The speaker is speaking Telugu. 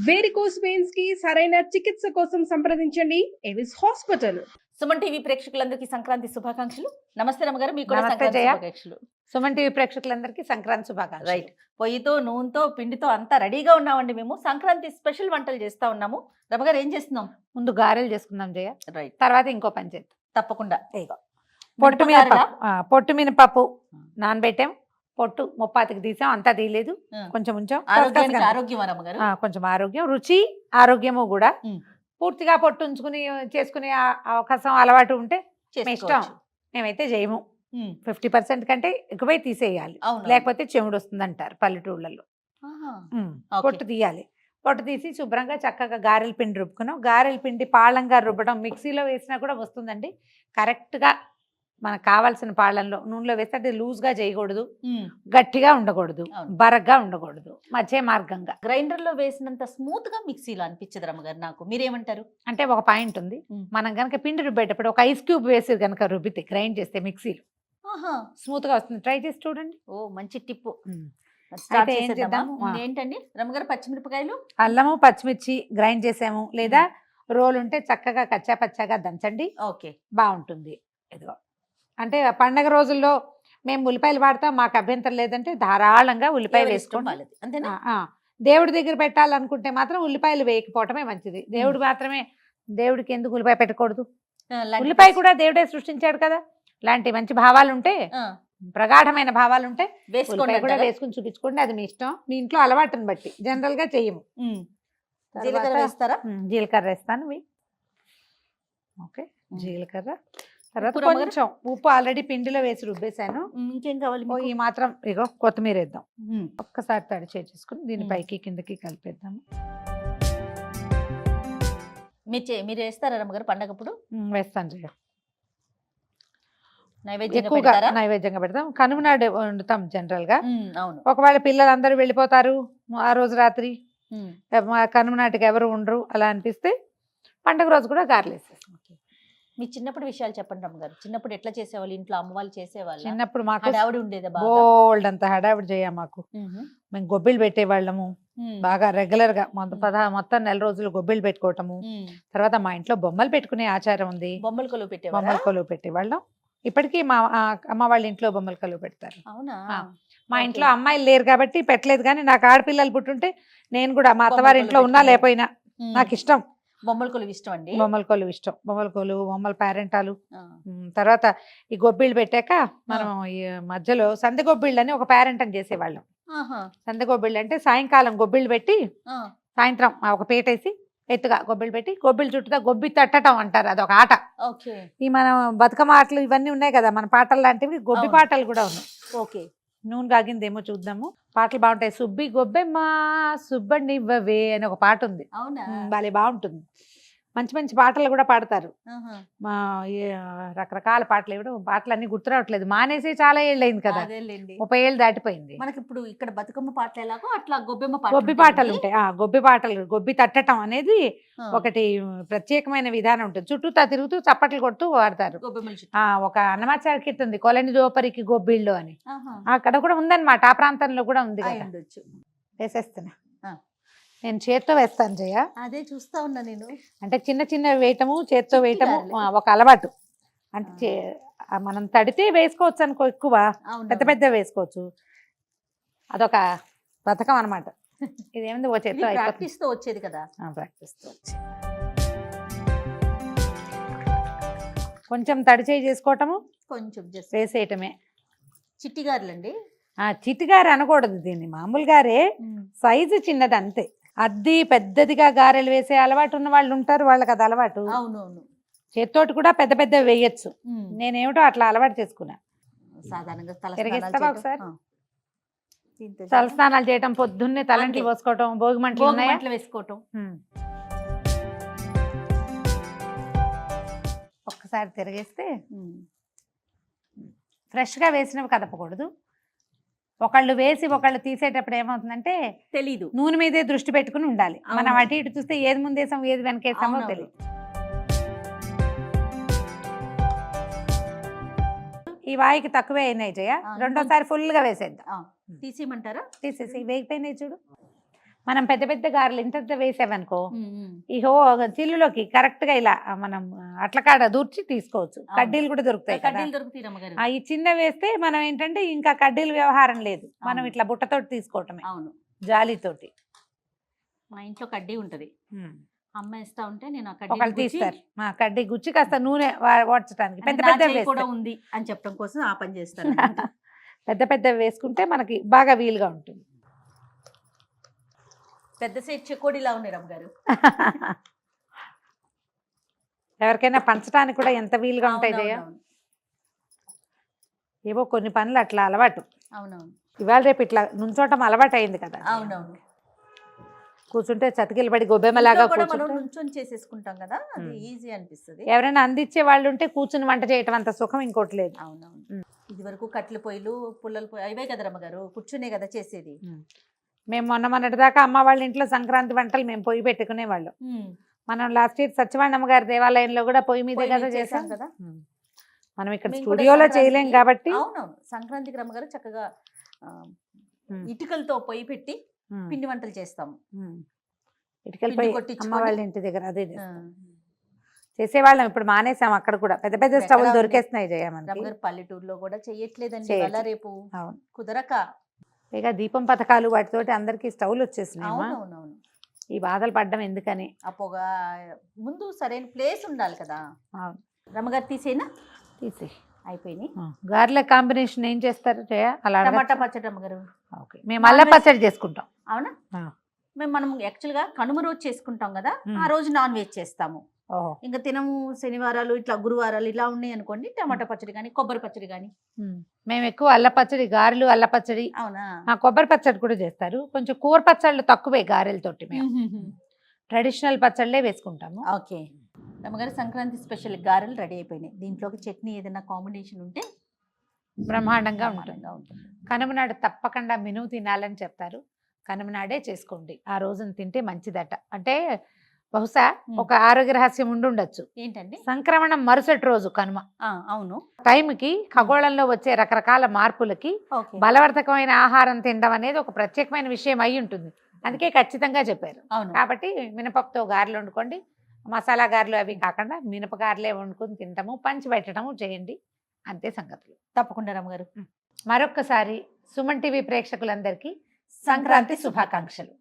వేరికోస్ వెయిన్స్ కి సరైన చికిత్స కోసం సంప్రదించండి ఎవిస్ హాస్పిటల్. సుమన్ టీవీ ప్రేక్షకులందరికీ సంక్రాంతి శుభాకాంక్షలు. నమస్తే రమ్మగారు, మీకు కూడా నమస్తే సంక్రాంతి జయ. శుభాకాంక్షలు. సుమన్ టీవీ ప్రేక్షకులందరికీ సంక్రాంతి శుభాకాంక్షలు. రైట్, పొయ్యితో నూనెతో పిండితో అంతా రెడీగా ఉన్నామండి. మేము సంక్రాంతి స్పెషల్ వంటలు చేస్తా ఉన్నాము. రమ్మగారు ఏం చేస్తున్నాం? ముందు గారెలు చేసుకుందాం జయ, రైట్, తర్వాత ఇంకో పని చేద్దాం. తప్పకుండా. ఇగో పొట్టు మినపప్పు, పొట్టు మినపప్పు నానబెట్టాం. పొట్టు ముప్పాతికి తీసాం, అంతా తీయలేదు, కొంచెం ఉంచాం. ఆరోగ్యానికి ఆరోగ్యం రమ్మగారు. కొంచెం ఆరోగ్యం, రుచి ఆరోగ్యము కూడా. ఉమ్. పూర్తిగా పొట్టు ఉంచుకుని చేసుకునే అవకాశం అలవాటు ఉంటే మీ ఇష్టం. చేసుకోవచ్చు. మేమైతే చేయము. ఉమ్. 50% కంటే ఎక్కువై తీసేయాలి, అవును. లేకపోతే చెముడు వస్తుంది అంటారు పల్లెటూళ్ళలో. ఆహా. పొట్టు తీయాలి. పొట్టు తీసి శుభ్రంగా చక్కగా గారెల పిండి రుబ్బుకున్నాం. గారెల పిండి పాళంగా రుబ్బడం, మిక్సీలో వేసినా కూడా వస్తుందండి. కరెక్ట్గా మనకు కావాల్సిన పాళంలో నూనెలో వేస్తే అది లూజ్గా చేయకూడదు, ఉమ్. గట్టిగా ఉండకూడదు, అవును. బరగ్గా ఉండకూడదు, మధ్య మార్గంగా. గ్రైండర్ లో వేసినంత స్మూత్ గా మిక్సీలో అనిపించదు రమ్మగారు నాకు. మీరేమంటారు? అంటే ఒక పాయింట్ ఉంది. ఉమ్. మనం కనుక పిండి రుబ్బేటప్పుడు ఒక ఐస్ క్యూబ్ వేసి కనుక రుబ్బితే, గ్రైండ్ చేస్తే మిక్సీలో ఆహా. స్మూత్గా వస్తుంది. ట్రై చేసి చూడండి. ఓ, మంచి టిప్పు. అయితే ఏం చేద్దాము? ఏంటండి రమ్మగారు? పచ్చిమిరపకాయలు, అల్లము పచ్చిమిర్చి గ్రైండ్ చేసాము, లేదా రోల్ ఉంటే చక్కగా కచ్చా పచ్చాగా దంచండి, ఓకే, బాగుంటుంది. ఇదిగో అంటే పండగ రోజుల్లో మేము ఉల్లిపాయలు వాడతాం, మాకు అభ్యంతరం లేదంటే ధారాళంగా ఉల్లిపాయ ఎవరి ఇష్టం వేసుకోండి. వాళ్ళది. అంతేనా? దేవుడి దగ్గర పెట్టాలనుకుంటే మాత్రం ఉల్లిపాయలు వేయకపోవటమే మంచిది. దేవుడు మాత్రమే, దేవుడికి ఎందుకు ఉల్లిపాయ పెట్టకూడదు? ఉల్లిపాయ కూడా దేవుడే సృష్టించాడు కదా. ఇలాంటి మంచి భావాలు ఉంటే, ప్రగాఢమైన భావాలు ఉంటే ఉల్లిపాయ కూడా వేసుకోండి. వేసుకుని చూపించుకోండి. అది మీ ఇష్టం, మీ ఇంట్లో అలవాటుని బట్టి. జనరల్ గా చెయ్యము. జీలకర్ర తర్వాత వేస్తారా? జీలకర్ర వేస్తాను. ఓకే, జీలకర్ర. తర్వాత ఉప్పు రమ్మగారు? కొంచెం ఉప్పు ఆల్రెడీ పిండిలో వేసి రుబ్బేశాను. ఇంకేం కావాలి ఓ మీకు? ఈ మాత్రం. ఇగో కొత్తిమీర వేద్దాం. ఉమ్. ఒక్కసారి తడి చేసుకుని దీని పైకి కిందకి కలిపేద్దాము. మీరు వేస్తారా రమ్మగారు పండగప్పుడు? వేస్తాను జయ. నైవేద్యంగా ఎక్కువగా పెడతారా? నైవేద్యంగా పెడతాం. కనుమ నాడు వండుతాం జనరల్ గా. అవును. ఒకవేళ పిల్లలందరూ వెళ్ళిపోతారు ఆ రోజు రాత్రి, ఉమ్. కనుమ నాటికి ఎవరు ఉండరు అలా అనిపిస్తే పండగ రోజు కూడా గారెలు వేసేస్తాం. మీ చిన్నప్పుడు విషయాలు చెప్పండి రమ్మగారు. చిన్నప్పుడు ఎట్లా చేసేవాళ్ళు? ఇంట్లో అమ్మ వాళ్ళు చేసేవాళ్ళు? చిన్నప్పుడు మాకు హడావుడి ఉండేదా బాగా? బోల్డ్ అంత హడావిడి చేయ మాకు. ఉహు. మేము గొబ్బిలు పెట్టేవాళ్ళము ఉమ్. బాగా రెగ్యులర్ గా. మొత్తం నెల రోజులు గొబ్బిలు పెట్టుకోవటము. ఉమ్. తర్వాత మా ఇంట్లో బొమ్మలు పెట్టుకునే ఆచారం ఉంది. బొమ్మల కొలువు పెట్టేవారా? బొమ్మల కొలువు పెట్టేవాళ్ళం. ఇప్పటికీ మా అమ్మ వాళ్ళ ఇంట్లో బొమ్మల కొలువు పెడతారు. అవునా? మా ఓకే. ఇంట్లో అమ్మాయిలు లేరు కాబట్టి పెట్టలేదు, కానీ నాకు ఆడపిల్లలు పుట్టుంటే నేను కూడా మా బొమ్మల అత్తవారి ఇంట్లో కొలువు ఉన్నా పెట్టుకునే. లేకపోయినా ఉమ్. నాకు ఇష్టం. బొమ్మల కొలువు ఇష్టం అండి. బొమ్మల కొలువు ఇష్టం. బొమ్మల కొలువు, బొమ్మల పేరెంటాలు. ఆ. తర్వాత ఈ గొబ్బిళ్ళు పెట్టాక మనం ఈ మధ్యలో సందె గొబ్బిళ్ళు అని ఒక పేరెంటం చేసేవాళ్ళం. ఆహా. సందె గొబ్బిళ్ళు అంటే సాయంకాలం గొబ్బిళ్ళు పెట్టి ఆ. సాయంత్రం ఒక పీటేసి ఎత్తుగా గొబ్బిళ్ళు పెట్టి గొబ్బిళ్ళు చుట్టూ గొబ్బి తట్టడం అంటారు, అదొక ఆట. ఓకే. ఈ మనం బతుకమ్మ ఆటలు ఇవన్నీ ఉన్నాయి కదా, మన పాటలు లాంటివి గొబ్బి అవును. పాటలు కూడా ఉన్నాయి. ఓకే. నూనె కాగిందేమో చూద్దాము. పాటలు బాగుంటాయి. సుబ్బి గొబ్బెమ్మ సుబ్బనివ్వవే అని ఒక పాట ఉంది. అవునా? భలే బాగుంటుంది. మంచి మంచి పాటలు కూడా పాడతారు. ఆహా. మా రకరకాల పాటలు ఇవ్వడం. పాటలు అన్ని గుర్తు రావట్లేదు, మానేసి చాలా ఏళ్ళు అయింది కదా, అదేలేండి. 30 ఏళ్ళు దాటిపోయింది. మనకి ఇప్పుడు ఇక్కడ బతుకమ్మ పాటలు ఎలాగో అట్లా గొబ్బెమ్మ పాటలు గొబ్బి పాటలు ఉంటాయి. గొబ్బి పాటలు, గొబ్బి తట్టడం అనేది ఆ. ఒకటి ప్రత్యేకమైన విధానం ఉంటుంది. చుట్టూతా తిరుగుతూ చప్పట్లు కొడుతూ వాడతారు. గొబ్బెమ్మల చుట్టూ. ఒక అన్నమాచార కీర్తి ఉంది, కొలని దోపరికి గొబ్బిళ్ళు అని. ఆహా. అక్కడ కూడా ఉందన్నమాట, ఆ ప్రాంతంలో కూడా ఉంది అయి కదా. ఉండొచ్చు. వేసేస్తున్నా. ఆ. నేను చేత్తో వేస్తాను జయ. అదే చూస్తా ఉన్నా నేను. అంటే చిన్న చిన్న వేయటము, చేత్తో వేయటము గారెలు. ఒక అలవాటు. అంటే మనం తడితే వేసుకోవచ్చు అనుకో, ఎక్కువ అవును. పెద్ద పెద్ద వేసుకోవచ్చు. అదొక పథకం అనమాట. ఇదేమింది ఓ చేత్తో అయిపోతుంది. ప్రాక్టీస్ తో వచ్చేది కదా. ప్రాక్టీస్తో వచ్చి కొంచెం తడి చేయి చేసుకోవటము, కొంచెం జస్ట్ వేసేయటమే. చిట్టిగారులండి. చిటిగారు అనకూడదు దీన్ని, మామూలుగారే. సైజు చిన్నది అంతే. అద్ది పెద్దదిగా గారెలు వేసే అలవాటు ఉన్న వాళ్ళు ఉంటారు, వాళ్ళకి అది అలవాటు. అవునవును. చేత్తోటి కూడా పెద్ద పెద్ద వేయచ్చు. నేనేమిటో అట్లా అలవాటు చేసుకున్నా. సాధారణంగా తిరిగిస్తావా ఒకసారి? తల స్నానాలు చేయటం, పొద్దున్నే తలంటి పోసుకోవటం, భోగి మంటలు ఉన్నాయా వేసుకోవటం. ఒక్కసారి తిరిగేస్తే ఫ్రెష్గా వేసినవి కదపకూడదు. ఒకళ్ళు వేసి ఒకళ్ళు తీసేటప్పుడు ఏమవుతుందంటే తెలీదు, నూనె మీదే దృష్టి పెట్టుకుని ఉండాలి. మనం అటు ఇటు చూస్తే ఏది ముందేసాం ఏది వెనకేసామో తెలియదు. ఈ వాయికి తక్కువే అయినాయి జయ, రెండోసారి ఫుల్ గా వేసేద్దాం. తీసేయమంటారా? తీసేసి వేగిపోయినాయి చూడు. మనం పెద్ద పెద్ద గారెలు ఇంత వేసామనుకో ఇహో చిల్లులోకి కరెక్ట్ గా ఇలా మనం అట్లకాడ దూర్చి తీసుకోవచ్చు. కడ్డీలు కూడా దొరుకుతాయి కదా. కడ్డీలు దొరుకుతాయి రమ్మగారు. ఈ చిన్న వేస్తే మనం ఏంటంటే ఇంకా కడ్డీలు వ్యవహారం లేదు, మనం అవును. ఇట్లా బుట్టతోటి తీసుకోవటమే, అవును, జాలితోటి. మా ఇంట్లో కడ్డీ ఉంటది, అమ్మ వేస్తా ఉంటే నేను ఆ ఒకళ్ళు కడ్డీ తీస్తారు మా కడ్డీ గుచ్చి కాస్త నూనె వాడ్చడానికి పెద్ద పెద్ద కూడా ఉంది అని చెప్పడం కోసం ఆ పని చేస్తాను. పెద్ద పెద్ద వేసుకుంటే మనకి బాగా వీలుగా ఉంటుంది. పెద్ద సైజ్ చెకోడీలా ఉన్నాయి రమ్మగారు. ఎవరికైనా పంచడానికి కూడా ఎంత వీలుగా ఉంటాయి జయ. అవునవును. ఏవో కొన్ని పనులు అట్లా అలవాటు. అవునవును. ఇవాళ రేపు ఇట్లా నుంచోటం అలవాటు అయింది కదా. అవునవును. కూర్చుంటే చతికిలు పడి గొబ్బెమ్మలాగా ఇంట్లో కూడా మనం కూర్చుంటే నుంచొని చేసేసుకుంటాం కదా, అది ఈజీ అనిపిస్తుంది. ఎవరైనా అందించే వాళ్ళు ఉంటే కూర్చుని వంట చేయటం అంత సుఖం ఇంకోటి లేదు. అవునవును. ఇది వరకు కట్టెల పొయ్యిలు పుల్లల పొయ్యి అవే కదా రమ్మగారు, కూర్చునే కదా చేసేది. మేము మొన్నటి దాకా అమ్మ వాళ్ళ ఇంట్లో సంక్రాంతి వంటలు మేము పొయ్యి పెట్టుకునే వాళ్ళం. మనం లాస్ట్ ఇయర్ సత్యవాణమ్మ గారి దేవాలయంలో కూడా పొయ్యి మీదే కదా చేసాం కదా. మనం ఇక్కడ మేము కూడా స్టూడియోలో సంక్రాంతికి- చేయలేం కాబట్టి అవునవును, సంక్రాంతికి రమ్మగారు చక్కగా ఇటుకలతో పొయ్యి పెట్టి పిండి వంటలు చేస్తాము. ఇటుకలు పిండి పొయ్యి కొట్టించుకొని- అమ్మ వాళ్ళ ఇంటి దగ్గర అదే ఆ, చేసేవాళ్ళం. ఇప్పుడు మానేసాం, అక్కడ కూడా పెద్ద పెద్ద ఎక్కడ స్టవ్లు ఉంది? దొరికేస్తున్నాయి జయ మనకి. రమ్మగారు పల్లెటూరులో కూడా చెయ్యట్లేదండి చేయట్లేదు. అలా రేపు అవును, కుదరక. ఇక దీపం పథకాలు వాటితోటి అందరికి స్టవ్లు వచ్చేసినాయి. అవునవునవును. ఈ బాధలు పడ్డం ఎందుకని. ఆ పొగ ముందు సరైన ప్లేస్ ఉండాలి కదా. అవును, రమ్మగారు తీసేనా తీసి అయిపోయినాయి. గార్ల కాంబినేషన్ ఏం చేస్తారు జయ అలా టమాటా అడగచ్చా? పచ్చడి రమ్మగారు. ఓకే, మేము అల్ల పచ్చడి చేసుకుంటాం. అవునా, ఆ. మనం యాక్చువల్ గా కనుమ రోజు చేసుకుంటాం కదా, మ్. ఆ రోజు నాన్ వెజ్ చేస్తాము. ఓహో, ఇంకా తినము శనివారాలు ఇట్లా గురువారాలు ఇలా ఉన్నాయి అనుకోండి, టమాటా పచ్చడి కానీ కొబ్బరి పచ్చడి కానీ. మేము ఎక్కువ అల్ల పచ్చడి, గారెలు అల్ల పచ్చడి, అవునా. కొబ్బరి పచ్చడి కూడా చేస్తారు. కొంచెం కూర పచ్చళ్ళు తక్కువే గారెలతోటి, మేము ట్రెడిషనల్ పచ్చళ్ళే వేసుకుంటాము. ఓకే రమ్మగారు, సంక్రాంతి స్పెషల్ గారెలు రెడీ అయిపోయినాయి. దీంట్లోకి చట్నీ ఏదైనా కాంబినేషన్ ఉంటే బ్రహ్మాండంగా ఉంటుంది. బ్రహ్మాండంగా ఉంటుంది. కనుమ నాడు తప్పకుండా మినుము తినాలని చెప్తారు. కనుమ నాడే చేసుకోండి, ఆ రోజున తింటే మంచిదట. అంటే బహుశా ఒక ఆరోగ్య రహస్యం ఉండుండొచ్చు. ఏంటండి? సంక్రమణం మరుసటి రోజు కనుమ అవును. టైంకి ఖగోళంలో వచ్చే రకరకాల మార్పులకి ఓకే. బలవర్ధకమైన ఆహారం తినడం అనేది ఒక ప్రత్యేకమైన విషయం అయి ఉంటుంది. అందుకే ఖచ్చితంగా చెప్పారు. అవును. కాబట్టి మినపప్పుతో గారెలు వండుకోండి, మసాలా గారెలు అవి కాకుండా మినపగారెలే వండుకొని తింటాము, పంచి పెట్టడము చేయండి, అంతే సంగతులు. తప్పకుండా రమ్మగారు. మరొక్కసారి సుమన్ టీవీ ప్రేక్షకులందరికీ సంక్రాంతి శుభాకాంక్షలు.